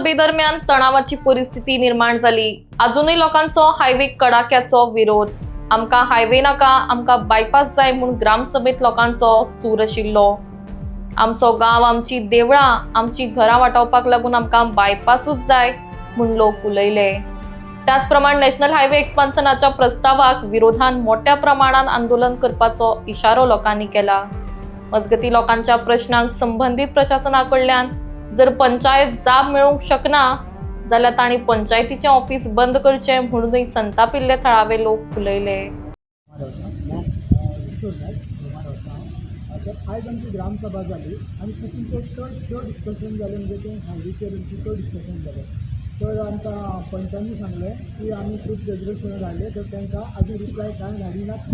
ग्रामसभेदरम्यान तणावाची परिस्थिती निर्माण झाली। अजूनही लोकांचो हायवे कडाक्याचो विरोध। आमका हायवे नाका, आमका बायपास जाय म्हणून ग्रामसभेत लोकांचो सूर आशिल्लो। आमचो गाव, आमची देवळां, आमची घरां वाटावपाक लागून आमका बायपासूच जाय म्हणून लोक उलयले। त्याचप्रमाण नॅशनल हायवे एक्सपान्शनाच्या प्रस्तावाक विरोधान मोठ्या प्रमाणात आंदोलन करपाचो इशारो लोकांनी केला। मजगती लोकांच्या प्रश्नांक संबंधित प्रशासनाकडल्यान जर पंचायत जाब मेळूंक शकना जाल्यार तांणी पंचायतीचे ऑफिस बंद करचे म्हणूनय संतापिल्ले थळावे लोक उलयले। आयज आमची ग्रामसभा जाली आनी तितून चड डिस्कशन जालें म्हणजे तें हायवेचेर चड डिस्कशन जालें। तर आमकां पंचांनी सांगलें की आमी खूब रेजल्युशनां धाडले तर तांकां आजून रिप्लाय कांय धाडी नात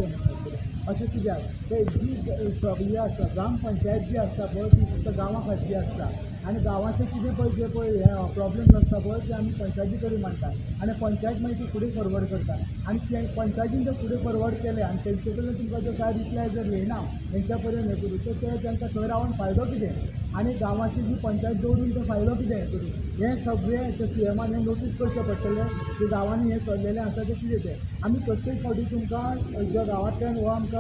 अशें कित्याक ते जी हें आसता ग्रामपंचायत जी आसता पळय ती फक्त गांवां खातीर आसता आनी गांवाचें कितें पळय जे पळय हे प्रॉब्लेम्स आसता पळय ते आमी पंचायती कडेन मांडटा आनी पंचायत मागीर ती फुडें फॉरवर्ड करता आनी पंचायतीन जर फुडें फॉरवर्ड केलें आनी तेंचे कडल्यान तुमकां जर कांय रिप्लाय जर येना तेंच्या पर्यंत हें करूं तर ते तांकां थंय रावन फायदो कितें आनी गांवाची जी पंचायत दवरून तो फायदो कितें हें करूं हें सगळें ते सीएमान हें नोटीस करचें पडटलें की गांवांनी हें चल्लेलें आसा तें कितें तें आमी प्रत्येक फावटी तुमकां ज्या गांवांतल्यान हो आमकां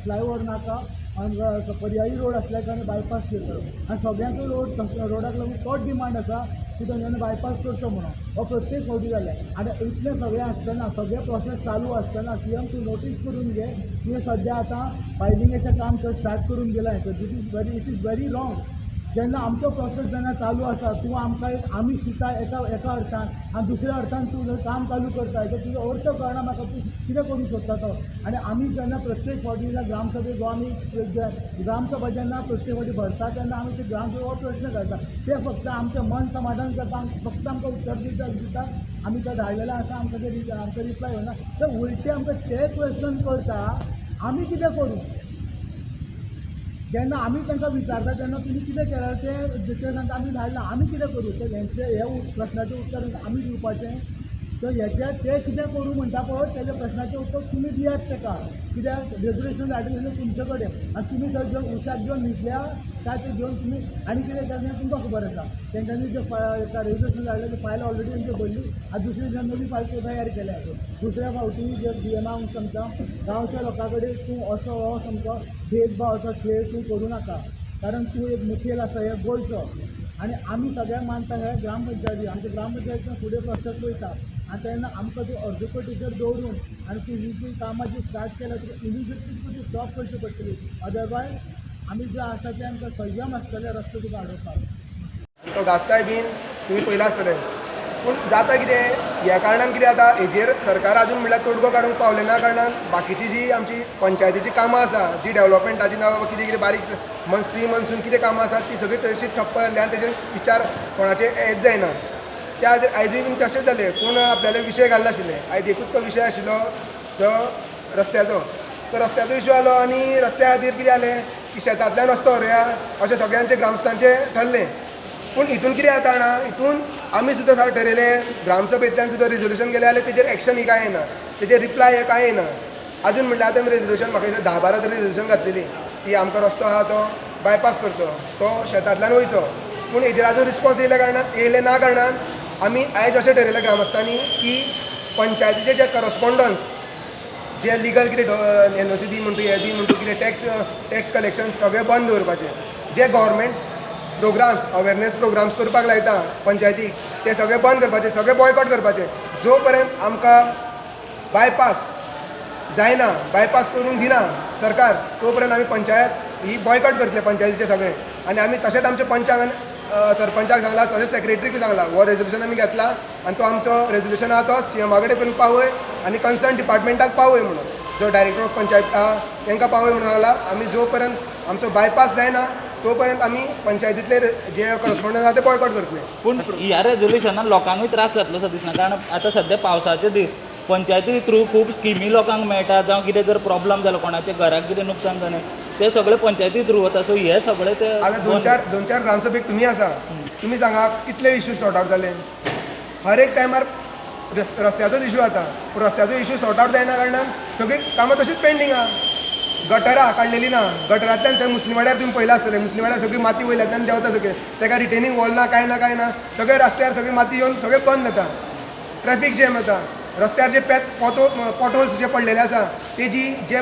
फ्लायओवर नाका आनी पर्यायी रोड आसल्या कारणान बायपास करता आनी सगळ्यांचो रोडाक लागून तोच डिमांड आसा की तेणें बायपास करचो म्हणून हो प्रत्येक फावटी जालें आनी इतलें सगळें आसतना सगळें प्रोसेस चालू आसतना सीएम तूं नोटीस करून घे तुवें सद्या आतां फायलिंगेचें काम स्टार्ट करून गेलां इट इज व्हेरी रॉंग। जेन्ना आमचो प्रोसेस जेन्ना चालू आसा तूं आमकां आमी शिकता एका अर्थान आनी दुसऱ्या अर्थान तूं जर काम चालू करता तर तुजो अर्थ कळना म्हाका तूं कितें करूंक सोदता तो आनी आमी जेन्ना प्रत्येक फावटी जेन्ना ग्रामसभेक जो आमी ग्रामसभा जेन्ना प्रत्येक फावटी भरता तेन्ना आमी ते ग्रामसभेक हो प्रश्न घालता ते फक्त आमचें मन समाधान करता फक्त आमकां उत्तर दिता आमी ते धाडलेलें आसा आमकां ते आमकां रिप्लाय येना तर उलटे आमकां ते क्वेश्चन करता आमी कितें करूं जेन्ना आमी तांकां विचारता तेन्ना तुमी कितें केलां तें तांकां आमी धाडलां आमी कितें करूं तर हे प्रश्नाचें उत्तर आमी दिवपाचें तर हेचें ते कितें करूं म्हणटा पळय तेच्या प्रश्नाचें उत्तर तुमी दियात ताका कित्याक रेजल्युशन धाडिल्लें तुमचे कडेन आनी तुमी थंय घेवन उशाक घेवन न्हिदल्या काय ते घेवन तुमी आनी कितें केलें तुमकां खबर आसा तेंच्यांनी जें रेजल्युशन धाडलें तें फायल ऑलरेडी तेंची भरली आनी दुसरी जेन्ना नवी फायल तयार केल्या दुसऱ्या फावटी जे डीएमाक सांगता गांवच्या लोकां कडेन तूं असो हो सामको भेदभाव असो खेळ तूं करूं नाका कारण तूं एक मुखेल आसा हे गोंयचो आनी आमी सगळ्यांक मानता हे ग्रामपंचायती आमच्या ग्रामपंचायतीन फुडें प्रोसेस वयता आनी तेन्ना आमकां ती अर्द कोटी जर दवरून आनी ती ही जी कामां जी स्टार्ट केल्या ती इमिजिएटली ती स्टॉप करची पडटली अदरवायज आमी जे आसा ते आमकां संयम आसतले रस्ते तुका आडोवपाक तो गाजताय बीन तुमी पयला आसतलें पूण जाता कितें ह्या कारणान कितें जाता हेजेर सरकार आजून म्हणल्यार तोडगो काडूंक पावलें ना कारणान बाकीची जी आमची पंचायतीची कामां आसा जी डेव्हलपमेंटाची ना कितें कितें बारीक प्री मनसून कितें कामां आसात ती सगळी तशीच ठप्प जाल्ली आनी तेजेर विचार कोणाचे हेच जायना त्या आयजूय बीन तशेंच जालें पूण आपल्याला विशय घालना आशिल्ले आयज एकूच तो विशय आशिल्लो तो रस्त्याचो तो रस्त्याचो इशू जालो आनी रस्त्या खातीर कितें जालें की शेतांतल्यान रस्तो व्हरुया अशें सगळ्यांचें ग्रामस्थांचें ठरलें पूण हितून कितें जाता जाणा हितून आमी सुद्दां ठरयलें ग्रामसभेंतल्यान सुद्दां रेजोल्युशन केलें जाल्यार तेजेर एक्शन ही कांय येना तेजेर रिप्लाय कांय येना अजून म्हणल्यार आतां रेजोल्युशन म्हाका दिसता 10-12 तरी रेजोल्युशन घातलेली की आमकां रस्तो आहा तो बायपास करचो तो शेतांतल्यान वयचो पूण हेजेर आजून रिस्पॉन्स येयले ना कारणान आमी आयज अशें ठरयलें ग्रामस्थांनी की पंचायतीचे जे करस्पॉन्डन्स जे लिगल कितें एनओसी दी म्हणटू हे दी म्हणटू कितें टॅक्स कलेक्शन सगळें बंद दवरपाचें जे गव्हर्मेंट प्रोग्राम्स अवेरनेस प्रोग्राम्स करपाक लायता पंचायतीक ते सगळे बंद करपाचे सगळे बॉयकॉट करपाचे जो पर्यंत आमकां बायपास जायना बायपास करून दिना सरकार तो पर्यंत आमी पंचायत ही बॉयकॉट करतले पंचायतीचे सगळे आनी आमी तशेंच आमच्या पंचांक सरपंचाक सांगला तशेंच सेक्रेटरीक सांगला हो रेजोल्युशन आमी घेतला आनी तो आमचो रेजोल्युशन आहा तो सीएमा कडेन पण पावय आनी कन्सर्न डिपार्टमेंटाक पावय म्हणून जो डायरेक्टर ऑफ पंचायत आहा तांकां पावय म्हणून सांगला आमी जो पर्यंत आमचो बायपास जायना तो पर्यंत आमी पंचायतीतले जे करस्पॉन्डन्स आहा ते बॉयकॉट करतले पूण ह्या रेजोल्युशनान लोकांकूय त्रास जातलो सो दिसना कारण आतां सध्या पावसाचे दीस पंचायती थ्रू खूब स्किमी लोकांक मेळटा जावं कितें जर प्रॉब्लम जालो कोणाच्या घराक कितें नुकसान जालें ते सगळे पंचायती थ्रू वता सो हे सगळे ते आतां दोन चार ग्रामसभेक तुमी आसा तुमी सांगा कितले इश्यूज सॉर्ट आउट जाले हर एक टायमार रस्त्याचोच इशू जाता पूण रस्त्याचो इशू सॉर्ट आउट जायना कारणान सगळीं कामां तशीच पेंडींग आहा गटरां काडलेली ना. गटरांतल्यान थंय मुस्लिम वाड्यार तुम्ही पयला आसतलें, मुस्लिम वाड्यार सगळी माती वयल्यातल्यान देंवता सगळें. तेका रिटेनिंग वॉल ना काय ना सगळे रस्त्यार सगळी माती येवन सगळें बंद जाता. ट्रॅफिक जॅम जाता. रस्त्यार जे पॉटहोल्स जे पडलेले आसा तेजी जे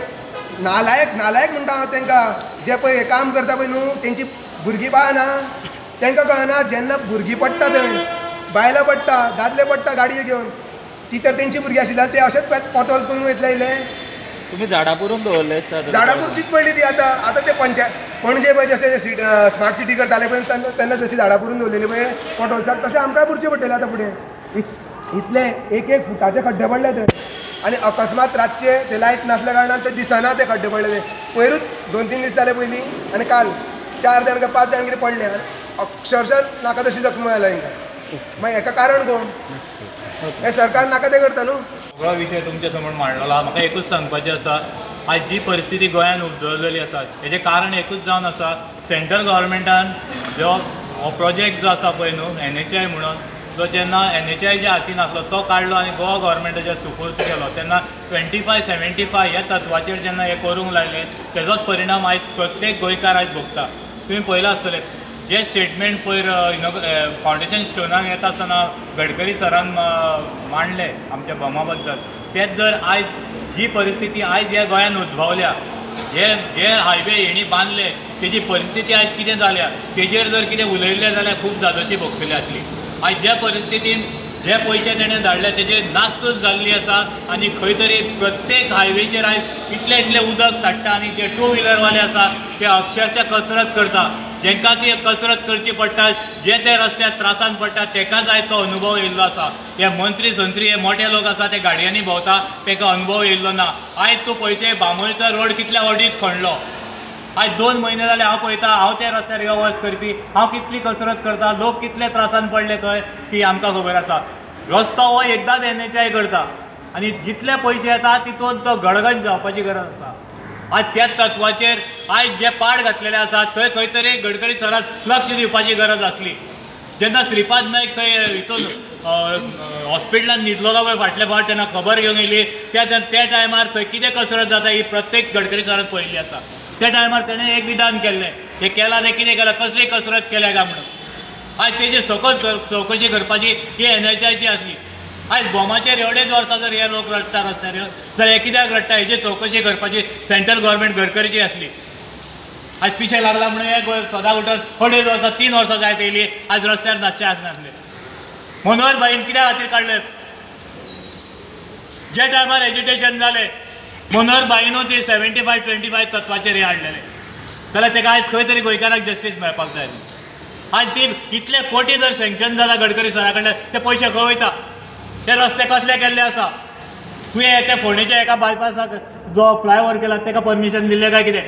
नालायक म्हणटा हांव तांकां, जे पळय हें काम करता पळय न्हू तेंची भुरगीं बाळ ना तांकां कळना. जेन्ना भुरगीं पडटा थंय, बायलां पडटा, दादले पडटा गाडयो घेवन, ती तर तेंची भुरगीं आशिल्ली ते अशेंच पॉटहोल करून वयतले इले. तुम्ही झाडां पुरून दवरले आसता झाडापूरचीच पडली ती आतां ते पणजे पळय जशें स्मार्ट सिटी करताले पळय तेन्ना जशी झाडां पुरून दवरलेली पळय पॉटहोल्साक, तशें आमकांय पुरचें पडटलें आतां फुडें. इतले एक फुटाचे खड्डे पडले थंय. आनी अकस्मात रातचे ते लायट नासल्या कारणान ते दिसना ते खड्डे पडले ते. पयरूच 2-3 दीस जाले पयलीं आनी काल 4 जाण काय 5 जाण कितें पडले. अक्षरशः नाका तशी जखमी जाला तांकां. मागीर हेका कारण कोण? हे सरकार नाका तें करता न्हू. सगळो विशय तुमच्या समोर मांडलेलो आहा. म्हाका एकूच सांगपाचें आसा, आज जी परिस्थिती गोंयांत उद्भवलेली आसा हेजें कारण एकूच जावन आसा, सेंट्रल गव्हर्मेंटान जो हो प्रोजेक्ट जो आसा पळय न्हू NHI म्हणून, जो जेन्ना NHI जे हातीन आसलो तो काडलो आनी गोवा गव्हर्मेंटाच्या सुपूर्द केलो, तेन्ना 25-75 ह्या तत्वाचेर जेन्ना हे करूंक लागले तेजोच परिणाम आयज प्रत्येक गोंयकार आयज भोगता. तुवें पळयलां आसतलें जे स्टेटमेंट पयर फावंडेशन स्टोनाक येता आसतना गडकरी सरान मांडले आमच्या बॉमा बद्दल, तेच जर आयज जी परिस्थिती आयज ह्या गोंयांत उद्भवल्या, जे हायवे हेणी बांदले तेजी परिस्थिती आयज कितें जाल्या तेजेर जर कितें उलयल्लें जाल्यार खूब जादोशी भोगतली आसली. आयज ज्या परिस्थितीन जे पयशे तेणें धाडले तेजे नास्तूच जाल्ली आसा आनी खंय तरी प्रत्येक हायवेचेर आयज इतलें उदक साठटा आनी जे 2 व्हिलरवाले आसा ते अक्षरशः कसरत करता. जेंकां ती कसरत करची पडटा, जे ते रस्त्यार त्रासान पडटा तेकाच आयज तो अनुभव येयल्लो आसा. हे मंत्री संत्री हे मोठे लोक आसा ते गाडयांनी भोंवता तेका अनुभव येयल्लो ना. आयज तूं पळयचें बांबोळीचो रोड कितल्या वडीत खणलो. आज 2 म्हयने जाले हांव पळयता, हांव त्या रस्त्यार यो वच करपी, हांव कितली कसरत करता, लोक कितले त्रासान पडले थंय ती आमकां खबर आसा. रस्तो हो एकदांच NHI करता आनी जितले पयशे येता तितून तो गडगंज जावपाची गरज आसा. आज त्याच तत्वाचेर आयज जे पाड घातलेले आसा थंय खंय तरी गडकरी सरान लक्ष दिवपाची गरज आसली. जेन्ना श्रीपाद नायक थंय हितून हॉस्पिटलान न्हिदलोलो पळय फाटल्या फावट तेन्ना खबर घेवंक येयली, त्या टायमार थंय कितें कसरत जाता ही प्रत्येक गडकरी सरान पळयल्ली आसा. त्या टायमार तेणें एक विधान केल्लें, हें केलां तें कितें केलां, कसली कसरत केल्या काय म्हणून. आयज तेजी सकत चवकशी करपाची ही NHIची आसली. आयज बॉमाचेर एवढेच वर्सां जर हे लोक रडटा रस्त्यार जाल्यार हे कित्याक रडटा हेजी चवकशी करपाची सेंट्रल गव्हर्मेंट गडकरीची आसली. आयज पिशे लागला म्हणून हे सदां उठोन 2.5 वर्सां 3 वर्सां जायत येयली आयज रस्त्यार नासचे आसनासले. मनोहर भाईन कित्या खातीर काडले? जे टायमार एज्युटेशन जालें मनोहर भाईनूच ती 75-25 तत्वाचेर हे हाडलेले जाल्यार तेका आयज खंय तरी गोंयकाराक जस्टीस मेळपाक जाय. आयज ती इतले कोटी जर सँक्शन जाला गडकरी सरा कडल्यान ते पयशे खंय वयता? ते रस्ते कसले केल्ले आसा? तुवें ते फोंडेच्या एका बायपासाक जो फ्लायओव्हर केला तेका परमिशन दिल्लें काय कितें?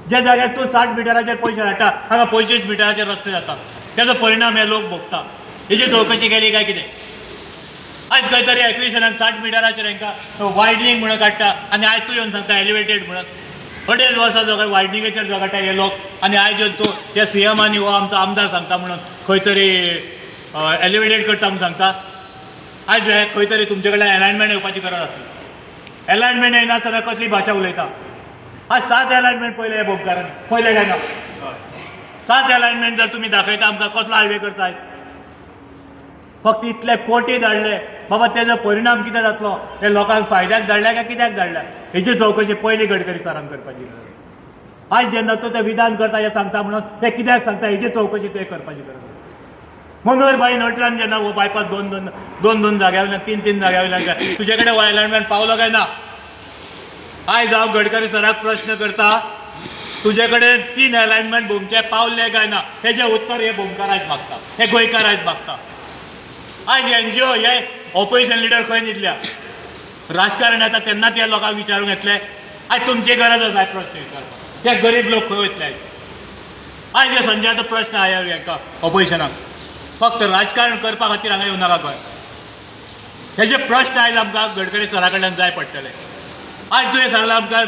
जे जाग्यार तूं 60 मिटराचेर पयशे हाडटा हांगा 25 मिटराचेर रस्ते जाता, तेजो परिणाम हे लोक भोगता. हेजी चवकशी केली काय कितें? आयज खंय तरी एक्विशनाक 60 मिटराचेर हांकां वायडनींग म्हणून काडटा आनी आयज तूं येवन सांगता एलिवेटेड म्हणून. 2.5 वर्सां जो वायडनिंगेचेर जगता हे लोक आनी आयज येवन तूं हे CM आनी हो आमचो आमदार सांगता म्हणून खंय तरी एलिवेटेड करता म्हणून सांगता. आयज हे खंय तरी तुमचे कडल्यान अलायनमेंट येवपाची गरज आसली. अलायनमेंट येयनासतना कसली भाशा उलयता? आज 7 अलायनमेंट पयले हे भोगकारांनी पयले काय ना? 7 अलायनमेंट जर तुमी दाखयता आमकां कसलो हायवे करता? फक्त इतले कोटी धाडले बाबा, तेजो परिणाम कितें जातलो? हे लोकांक फायद्याक धाडल्या काय कित्याक धाडल्या हेची चवकशी पयली गडकरी सरान करपाची गरज. आज जेन्ना तूं तें विधान करता हें सांगता म्हणून ते कित्याक सांगता हेची चवकशी तुवें करपाची गरज. मनोहर भाई नटरान जेन्ना हो बायपास 2 जाग्या वयल्यान 3 जाग्या वयल्यान तुजे कडेन अलायनमेंट पावलो काय ना? आयज हांव गडकरी सराक प्रश्न करता, तुजे कडेन 3 अलायनमेंट भोमचे पावले काय ना? हेजें उत्तर हे भोमकार आयज मागता, हे गोंयकार आयज मागता. आयज NGO हे ऑपोजिशन लिडर खंय न्हिदल्या? राजकारण येता तेन्नाच हे लोकांक विचारूंक येतले आयज तुमची गरज आसा प्रश्न विचारपाक. ते गरीब लोक खंय वयतले? आयज हे संजयाचो प्रश्न आया हाका ऑपोजिशनाक, फक्त राजकारण करपा खातीर हांगा येवं नाका गोंय. हेजे प्रश्न आयज आमकां गडकरी सरा कडल्यान जाय पडटले. आयज तुवें सांगलां आमकां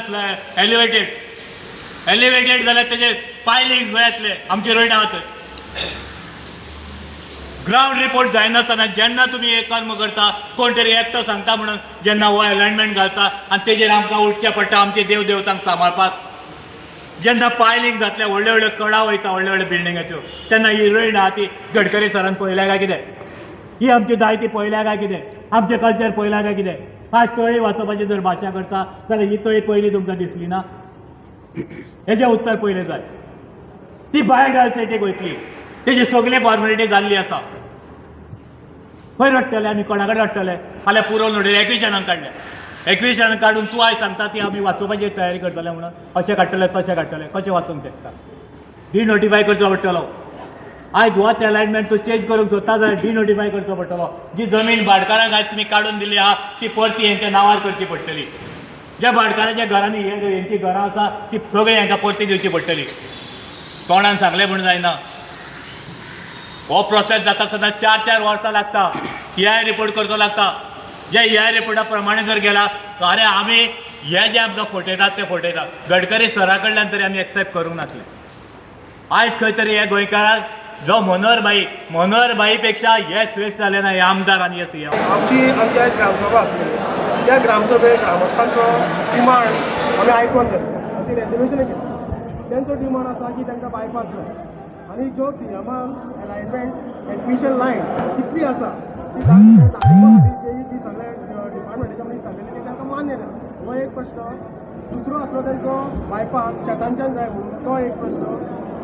एलिवेटेड जाल्यार तेजे पायलींग गोंयांतले आमचे रोड आहा थंय. ग्राउंड रिपोर्ट जायनासतना जेन्ना तुमी एक कर्म करता कोण तरी एकटो सांगता म्हणून जेन्ना हो अलायनमेंट घालता आनी तेजेर आमकां उठचें पडटा आमचे देव देवतांक सांबाळपाक. जेन्ना पायलींग जातले व्हडल्यो व्हडल्यो कडा वयता व्हडल्यो व्हडल्यो बिल्डिंगाच्यो तेन्ना ही हिरोईन आहा ती गडकरी सरान पळयल्या काय कितें? ही आमची जायती पळयल्या काय कितें? आमचें कल्चर पळयल्या काय कितें? आज तळी वाचोवपाची जर भाशा करता जाल्यार ही तळी पयली तुमकां दिसली ना? हेजें उत्तर पयलें जाय. ती भायर घालसेटीक वयतली तेजी सगळी फॉर्मेलिटी जाल्ली आसा. खंय रडटले आमी कोणा कडेन रडटले? फाल्यां पुरोवन उडयले एक्विशनान काडले. एक्विशनान काडून तूं आयज सांगता ती आमी वाचोवपाची तयारी करतले म्हणून अशें काडटले तशें काडटले कशें वाचूंक शकता? डिनोटिफाय करचो पडटलो. आयज होच अलायनमेंट तूं चेंज करूंक सोदता जाल्यार डिनोटिफाय करचो पडटलो. जी जमीन भाटकारांक आयज तुमी काडून दिली आहा ती परती हेंच्या नांवार करची पडटली. ज्या भाटकाराच्या घरांनी हेंची घरां आसा ती सगळी हांकां परती दिवची पडटली. तोंडान सांगलें म्हूण जायना. हो प्रोसेस जाता सदां 4-4 वर्सां लागता. EIA रिपोर्ट करचो लागता. जे EIA रिपोर्टा प्रमाणे जर गेला अरे आमी हे जे आमकां फटयतात ते फटयतात. गडकरी सरा कडल्यान तरी आमी एक्सेप्ट करूंक नासले. आयज खंय तरी हे गोंयकाराक जो मनोहर बाई पेक्षा हे श्रेश्ठ जाले ना हे आमदार आनी हे CM. आमची आयज ग्रामसभा आसली. त्या ग्रामसभेक ग्रामस्थांचो डिमांड आमी आयकून घेतलो. ती रेजोल्युशन घेतली. तेंचो डिमांड आसा की तांकां बायपास जाय. आनी जो CMान अलायनमेंट एक्विशन लायन कितली आसा ती ती सगळे डिपार्टमेंटाच्या मदीं सांगलेली की तांकां मान्य ना. हो एक प्रश्न. दुसरो आसलो तेंचो बायपास शेतांच्यान जाय म्हणून तो एक प्रश्न.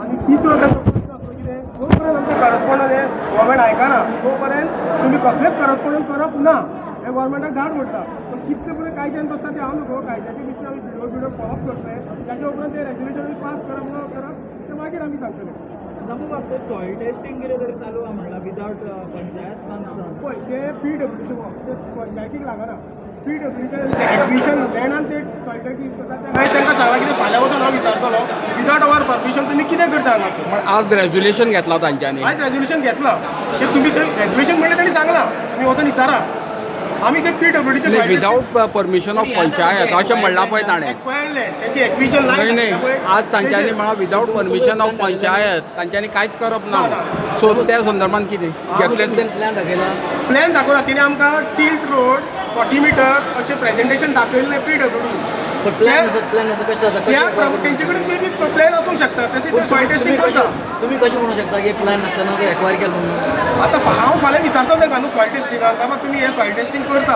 आनी तिसरो तेंचो प्रश्न आसलो कितें जो पर्यंत आमचे करस्पॉन्डंट हे गव्हर्मेंट आयकना तो पर्यंत तुमी कसलेच करस्पॉन्डंट करप ना हे गव्हर्मेंटाक धाड म्हणटा. पण कितले पर्यंत कायद्यान आसता ते हांव न्हू कायद्याच्या भितर आमी भिडिओ फॉलोअप करतले. त्याच्या उपरांत ते रेजोल्युशन पास करप न करप ते मागीर आमी सांगतले. समज आपले सॉईल टेस्टिंग कितें तरी चालू आहा म्हणला विदावट पंचायत कन्सर्न. पळय ते PWC ते पंचायतीक लागना. PWCचे एक्विशन लँडान ते सॉईल टेस्टिंग करतात. मागीर तांकां सांगला कितें फाल्यां वचून हांव विचारतलो विदावट अवर परमिशन तुमी कितें करता हांगासर. पण आज रेझोल्युशन घेतला तांच्यांनी. आयज रेजोल्युशन घेतला की तुमी ते रेजोल्युशन म्हणलें ताणी सांगला तुमी वचून विचारा. आमी ते PWCचे विदाउट परमिशन ऑफ पंचायत अशें म्हणलां पळय ताणें. तेंची एक्विशन लायन नाही आज तांच्यांनी म्हणा विदाउट परमिशन ऑफ पंचायत तांच्यांनी कांयच करप ना. सो त्या संदर्भात कितें घेतलें प्लॅन दाखयला तिने आमकां टिल्ट रोड 40 मीटर अशें प्रेजेंटेशन दाखयल्लें PWC. तेंचे कडेन मे बी प्लॅन आसूंक शकता तशें ते सॉईल टेस्टिंग करता. तुम्ही कशें म्हणूंक शकता की प्लॅन नासतना तो एक्वायर केलो म्हणून? आतां हांव फाल्यां विचारता ताका न्हू सॉईल टेस्टिंगाक बाबा तुमी हे सॉईल टेस्टिंग करता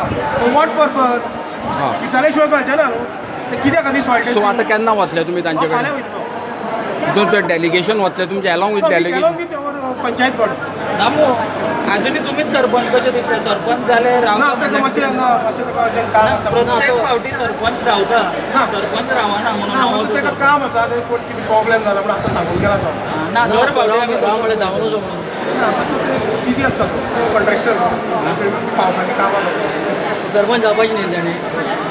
वॉट पर्पज विचारल्या शिवाय कळचें ना न्हू ते कित्या खातीर सॉईल सो टेस्टिंग. आतां केन्ना वतले तुमी तांचे फाल्यां कडेन? वयतलो. तितून डेलिगेशन वतले तुमचे along with delegation panchayat board. नामो आजुनी तुमीच सरपंच कशें दिसता? सरपंच जाले ना रावता ताका मातशें मातशें ताका अर्जंट काम आसा. प्रत्येक फावटी सरपंच रावता सरपंच रावना म्हणून ना मातशें ताका काम आसा ते कोण कितें प्रॉब्लेम जाला म्हणून आतां सांगून गेला तो. ना दर फावटी आमी राव म्हणल्यार धांवून वचो म्हणून. ना मातशें ते बिजी आसता तो कॉन्ट्रॅक्टर पावसाची कामां. सरपंच जावपाची न्ही तेणी.